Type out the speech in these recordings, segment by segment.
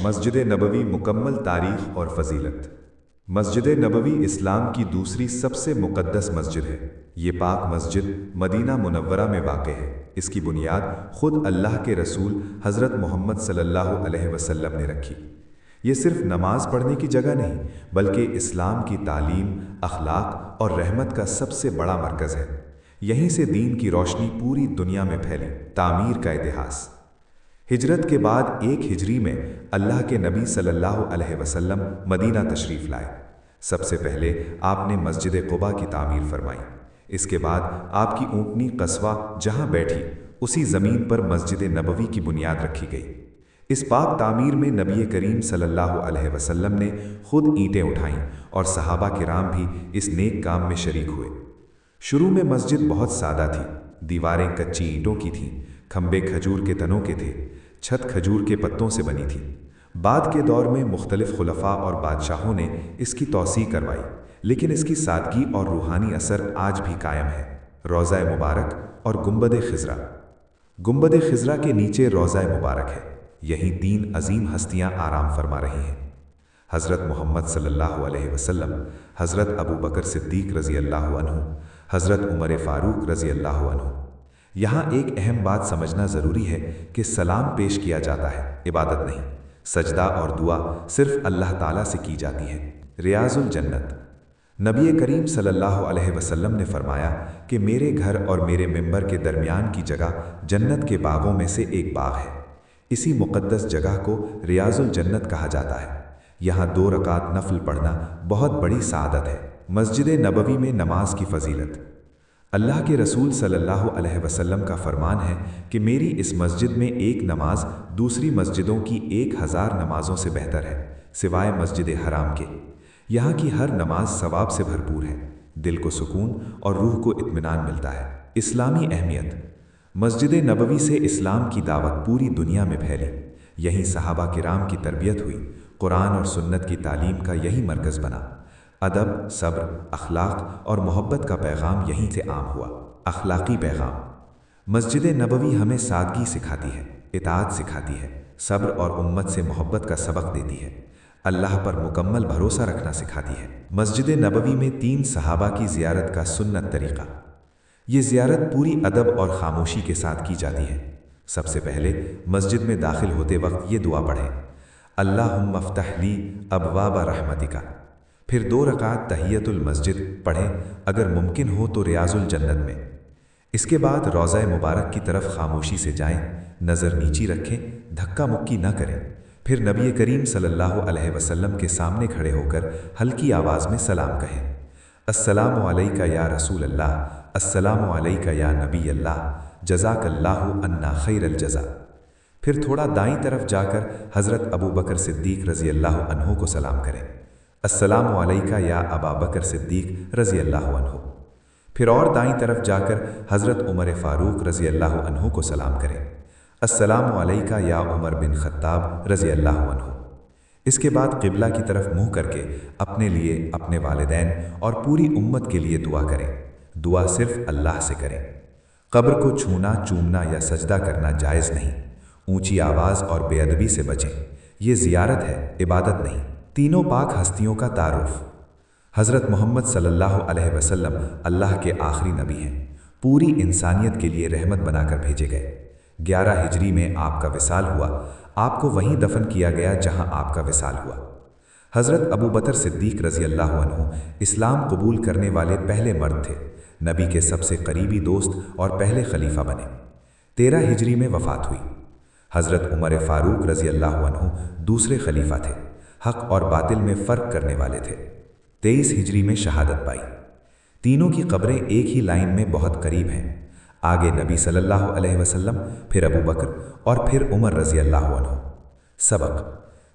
مسجد نبوی مکمل تاریخ اور فضیلت۔ مسجد نبوی اسلام کی دوسری سب سے مقدس مسجد ہے۔ یہ پاک مسجد مدینہ منورہ میں واقع ہے۔ اس کی بنیاد خود اللہ کے رسول حضرت محمد صلی اللہ علیہ وسلم نے رکھی۔ یہ صرف نماز پڑھنے کی جگہ نہیں، بلکہ اسلام کی تعلیم، اخلاق اور رحمت کا سب سے بڑا مرکز ہے۔ یہیں سے دین کی روشنی پوری دنیا میں پھیلی۔ تعمیر کا اتہاس۔ ہجرت کے بعد 1 ہجری میں اللہ کے نبی صلی اللہ علیہ وسلم مدینہ تشریف لائے۔ سب سے پہلے آپ نے مسجد قباء کی تعمیر فرمائی۔ اس کے بعد آپ کی اونٹنی قصوہ جہاں بیٹھی، اسی زمین پر مسجد نبوی کی بنیاد رکھی گئی۔ اس پاک تعمیر میں نبی کریم صلی اللہ علیہ وسلم نے خود اینٹیں اٹھائیں اور صحابہ کرام بھی اس نیک کام میں شریک ہوئے۔ شروع میں مسجد بہت سادہ تھی۔ دیواریں کچی اینٹوں کی تھیں، کھمبے کھجور کے تنوں کے تھے، چھت کھجور کے پتوں سے بنی تھی۔ بعد کے دور میں مختلف خلفاء اور بادشاہوں نے اس کی توسیع کروائی، لیکن اس کی سادگی اور روحانی اثر آج بھی قائم ہے۔ روضہ مبارک اور گنبد خضرا۔ گنبد خضرا کے نیچے روضہ مبارک ہے۔ یہیں 3 عظیم ہستیاں آرام فرما رہی ہیں: حضرت محمد صلی اللہ علیہ وسلم، حضرت ابو بکر صدیق رضی اللہ عنہ، حضرت عمر فاروق رضی اللہ عنہ۔ یہاں ایک اہم بات سمجھنا ضروری ہے کہ سلام پیش کیا جاتا ہے، عبادت نہیں۔ سجدہ اور دعا صرف اللہ تعالیٰ سے کی جاتی ہے۔ ریاض الجنت۔ نبی کریم صلی اللہ علیہ وسلم نے فرمایا کہ میرے گھر اور میرے ممبر کے درمیان کی جگہ جنت کے باغوں میں سے ایک باغ ہے۔ اسی مقدس جگہ کو ریاض الجنت کہا جاتا ہے۔ یہاں 2 رکعت نفل پڑھنا بہت بڑی سعادت ہے۔ مسجد نبوی میں نماز کی فضیلت۔ اللہ کے رسول صلی اللہ علیہ وسلم کا فرمان ہے کہ میری اس مسجد میں ایک نماز دوسری مسجدوں کی 1000 نمازوں سے بہتر ہے، سوائے مسجد حرام کے۔ یہاں کی ہر نماز ثواب سے بھرپور ہے۔ دل کو سکون اور روح کو اطمینان ملتا ہے۔ اسلامی اہمیت۔ مسجد نبوی سے اسلام کی دعوت پوری دنیا میں پھیلی۔ یہیں صحابہ کرام کی تربیت ہوئی۔ قرآن اور سنت کی تعلیم کا یہی مرکز بنا۔ ادب، صبر، اخلاق اور محبت کا پیغام یہیں سے عام ہوا۔ اخلاقی پیغام۔ مسجد نبوی ہمیں سادگی سکھاتی ہے، اطاعت سکھاتی ہے، صبر اور امت سے محبت کا سبق دیتی ہے، اللہ پر مکمل بھروسہ رکھنا سکھاتی ہے۔ مسجد نبوی میں 3 صحابہ کی زیارت کا سنت طریقہ۔ یہ زیارت پوری ادب اور خاموشی کے ساتھ کی جاتی ہے۔ سب سے پہلے مسجد میں داخل ہوتے وقت یہ دعا پڑھیں: اللہم افتح لی ابواب رحمتک۔ پھر 2 رکعت تحیۃ المسجد پڑھیں، اگر ممکن ہو تو ریاض الجنت میں۔ اس کے بعد روضہ مبارک کی طرف خاموشی سے جائیں، نظر نیچی رکھیں، دھکا مکی نہ کریں۔ پھر نبی کریم صلی اللہ علیہ وسلم کے سامنے کھڑے ہو کر ہلکی آواز میں سلام کہیں: السلام علیکہ یا رسول اللہ، السلام علیکہ یا نبی اللہ، جزاک اللہ عنا خیر الجزا۔ پھر تھوڑا دائیں طرف جا کر حضرت ابو بکر صدیق رضی اللہ عنہ کو سلام کریں: السلام علیکہ یا ابا بکر صدیق رضی اللہ عنہ۔ پھر اور دائیں طرف جا کر حضرت عمر فاروق رضی اللہ عنہ کو سلام کریں: السلام علیکہ یا عمر بن خطاب رضی اللہ عنہ۔ اس کے بعد قبلہ کی طرف منہ کر کے اپنے لیے، اپنے والدین اور پوری امت کے لیے دعا کریں۔ دعا صرف اللہ سے کریں۔ قبر کو چھونا، چومنا یا سجدہ کرنا جائز نہیں۔ اونچی آواز اور بے ادبی سے بچیں۔ یہ زیارت ہے، عبادت نہیں۔ تینوں پاک ہستیوں کا تعارف۔ حضرت محمد صلی اللہ علیہ وسلم اللہ کے آخری نبی ہیں، پوری انسانیت کے لیے رحمت بنا کر بھیجے گئے۔ 11 ہجری میں آپ کا وصال ہوا۔ آپ کو وہیں دفن کیا گیا جہاں آپ کا وصال ہوا۔ حضرت ابو بکر صدیق رضی اللہ عنہ اسلام قبول کرنے والے پہلے مرد تھے، نبی کے سب سے قریبی دوست اور پہلے خلیفہ بنے۔ 13 ہجری میں وفات ہوئی۔ حضرت عمر فاروق رضی اللہ عنہ دوسرے خلیفہ تھے، حق اور باطل میں فرق کرنے والے تھے۔ 23 ہجری میں شہادت پائی۔ تینوں کی قبریں ایک ہی لائن میں بہت قریب ہیں۔ آگے نبی صلی اللہ علیہ وسلم، پھر ابو بکر اور پھر عمر رضی اللہ عنہ۔ سبق۔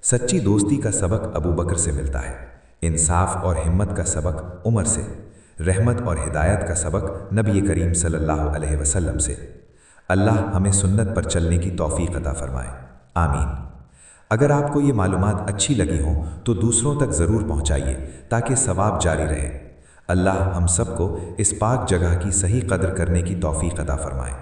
سچی دوستی کا سبق ابو بکر سے ملتا ہے، انصاف اور ہمت کا سبق عمر سے، رحمت اور ہدایت کا سبق نبی کریم صلی اللہ علیہ وسلم سے۔ اللہ ہمیں سنت پر چلنے کی توفیق عطا فرمائے، آمین۔ اگر آپ کو یہ معلومات اچھی لگی ہوں تو دوسروں تک ضرور پہنچائیے تاکہ ثواب جاری رہے۔ اللہ ہم سب کو اس پاک جگہ کی صحیح قدر کرنے کی توفیق عطا فرمائے۔